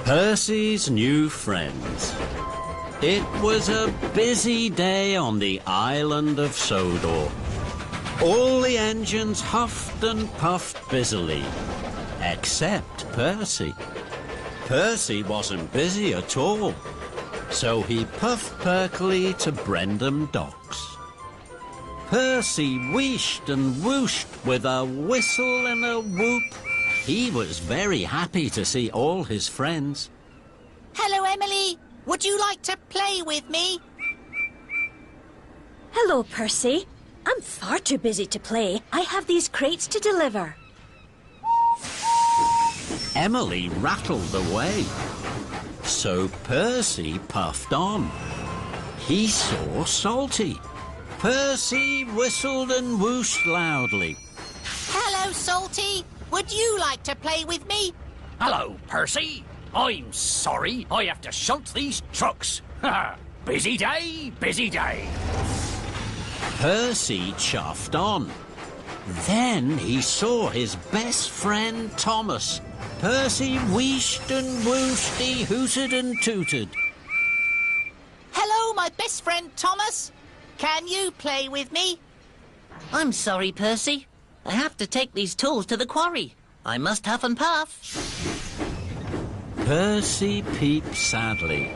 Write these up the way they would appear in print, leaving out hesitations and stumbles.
Percy's new friends. It was a busy day on the island of Sodor. All the engines huffed and puffed busily, except Percy. Percy wasn't busy at all, so he puffed perkily to Brendam Docks. Percy wheeshed and whooshed with a whistle and a whoop. He was very happy to see all his friends. Hello, Emily. Would you like to play with me? Hello, Percy. I'm far too busy to play. I have these crates to deliver. Emily rattled away, so Percy puffed on. He saw Salty. Percy whistled and whooshed loudly. Hello, Salty. Would you like to play with me? Hello, Percy. I'm sorry I have to shunt these trucks. Busy day, busy day. Percy chuffed on. Then he saw his best friend Thomas. Percy wheeshed and whooshed, he hooted and tooted. Hello, my best friend Thomas. Can you play with me? I'm sorry, Percy. I have to take these tools to the quarry. I must huff and puff. Percy peeped sadly.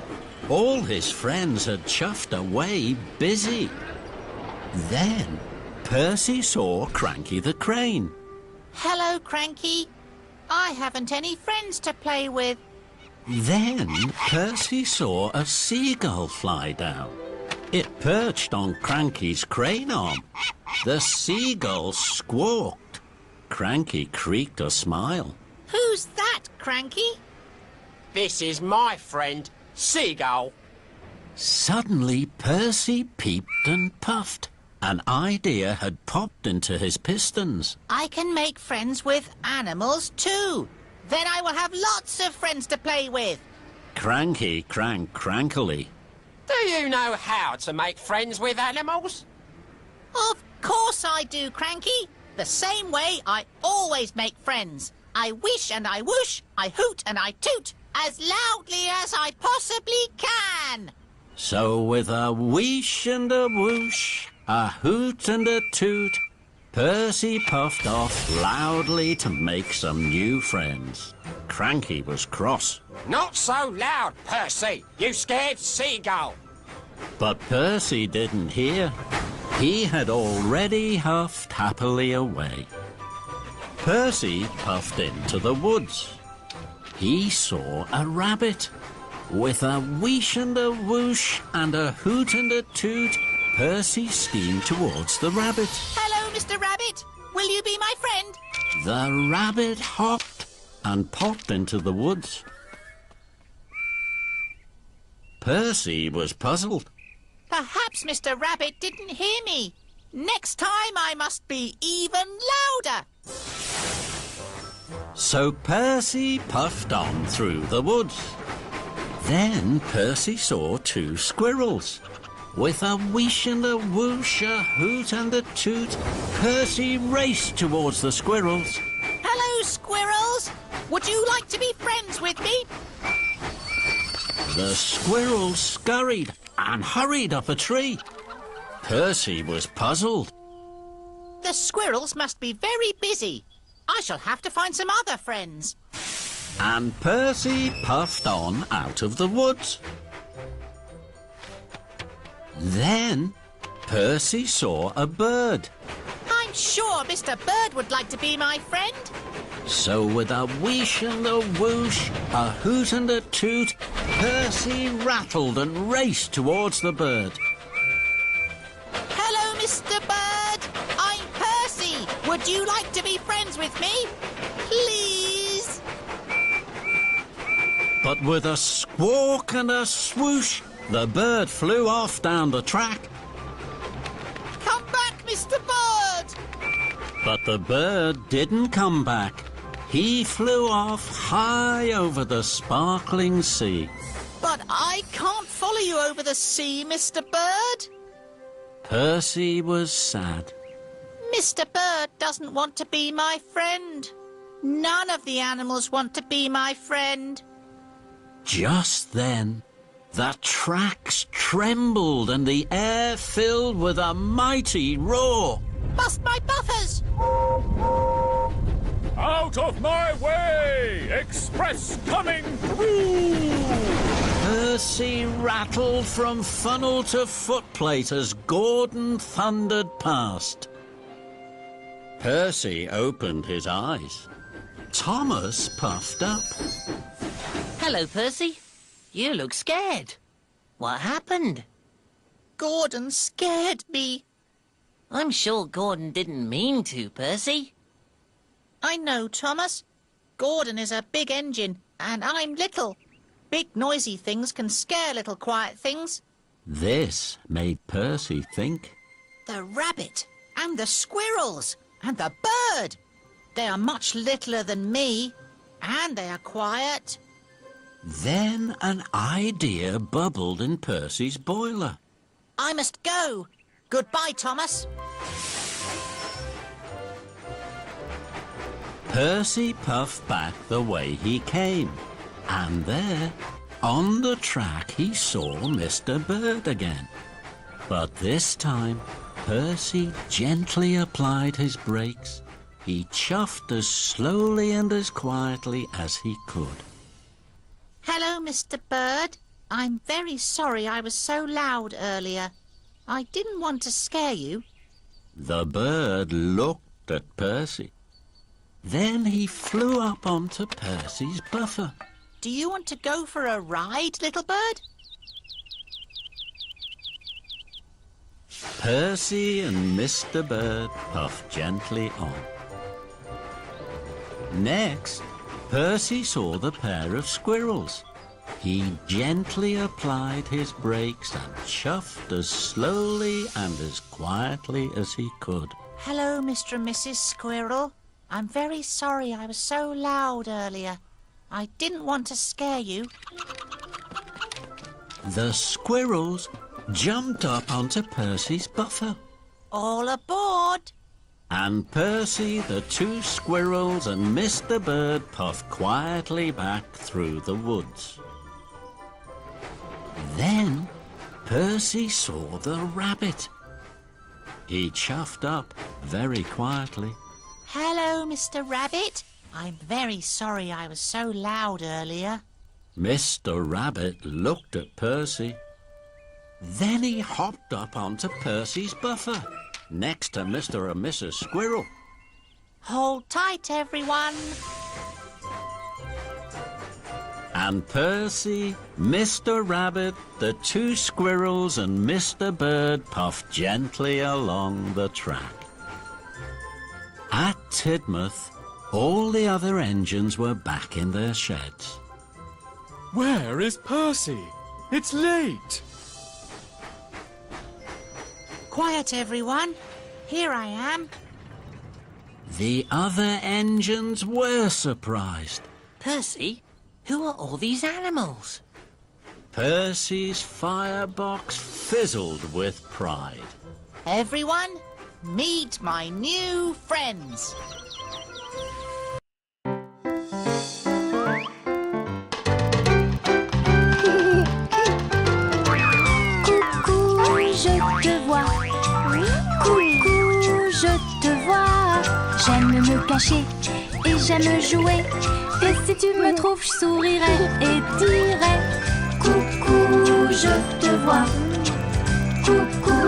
All his friends had chuffed away busy. Then Percy saw Cranky the Crane. Hello, Cranky. I haven't any friends to play with. Then Percy saw a seagull fly down. It perched on Cranky's crane arm. The seagull squawked. Cranky creaked a smile. Who's that, Cranky? This is my friend, Seagull. Suddenly Percy peeped and puffed. An idea had popped into his pistons. I can make friends with animals too. Then I will have lots of friends to play with. Cranky cranked crankily. Do you know how to make friends with animals? Of course I do, Cranky. The same way I always make friends. I wish and I whoosh, I hoot and I toot, as loudly as I possibly can. So with a wheesh and a whoosh, a hoot and a toot, Percy puffed off loudly to make some new friends. Cranky was cross. Not so loud, Percy. You scared Seagull. But Percy didn't hear. He had already huffed happily away. Percy puffed into the woods. He saw a rabbit. With a wheesh and a whoosh and a hoot and a toot, Percy steamed towards the rabbit. Hello, Mr. Rabbit. Will you be my friend? The rabbit hopped and popped into the woods. Percy was puzzled. Perhaps Mr. Rabbit didn't hear me. Next time I must be even louder. So Percy puffed on through the woods. Then Percy saw two squirrels. With a wheesh and a whoosh, a hoot and a toot, Percy raced towards the squirrels. Hello, squirrels. Would you like to be friends with me? The squirrels scurried and hurried up a tree. Percy was puzzled. The squirrels must be very busy. I shall have to find some other friends. And Percy puffed on out of the woods. Then Percy saw a bird. I'm sure Mr. Bird would like to be my friend. So with a wheesh and a whoosh, a hoot and a toot, Percy rattled and raced towards the bird. Hello, Mr. Bird. I'm Percy. Would you like to be friends with me? Please? But with a squawk and a swoosh, the bird flew off down the track. Come back, Mr. Bird. But the bird didn't come back. He flew off high over the sparkling sea. But I can't follow you over the sea, Mr. Bird. Percy was sad. Mr. Bird doesn't want to be my friend. None of the animals want to be my friend. Just then, the tracks trembled and the air filled with a mighty roar. Bust my buffers! Out of my way! Express coming through! Percy rattled from funnel to footplate as Gordon thundered past. Percy opened his eyes. Thomas puffed up. Hello, Percy. You look scared. What happened? Gordon scared me. I'm sure Gordon didn't mean to, Percy. I know, Thomas. Gordon is a big engine, and I'm little. Big noisy things can scare little quiet things. This made Percy think. The rabbit, and the squirrels, and the bird. They are much littler than me, and they are quiet. Then an idea bubbled in Percy's boiler. I must go. Goodbye, Thomas. Percy puffed back the way he came, and there, on the track, he saw Mr. Bird again. But this time, Percy gently applied his brakes. He chuffed as slowly and as quietly as he could. Hello, Mr. Bird. I'm very sorry I was so loud earlier. I didn't want to scare you. The bird looked at Percy. Then he flew up onto Percy's buffer. Do you want to go for a ride, little bird? Percy and Mr. Bird puffed gently on. Next, Percy saw the pair of squirrels. He gently applied his brakes and chuffed as slowly and as quietly as he could. Hello, Mr. and Mrs. Squirrel. I'm very sorry I was so loud earlier. I didn't want to scare you. The squirrels jumped up onto Percy's buffer. All aboard! And Percy, the two squirrels, and Mr. Bird puffed quietly back through the woods. Then Percy saw the rabbit. He chuffed up very quietly. Hello, Mr. Rabbit. I'm very sorry I was so loud earlier. Mr. Rabbit looked at Percy. Then he hopped up onto Percy's buffer, next to Mr. and Mrs. Squirrel. Hold tight, everyone. And Percy, Mr. Rabbit, the two squirrels, and Mr. Bird puffed gently along the track. At Tidmouth, all the other engines were back in their sheds. Where is Percy? It's late. Quiet, everyone. Here I am. The other engines were surprised. Percy, who are all these animals? Percy's firebox fizzled with pride. Everyone, meet my new friends. Coucou, je te vois. Coucou, je te vois. J'aime me cacher et j'aime jouer. Et si tu me trouves, je sourirai et dirai coucou, je te vois. Coucou,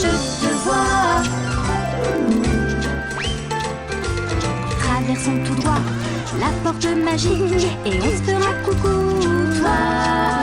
je te vois. Traversons tout droit la porte magique et on se fera coucou, toi.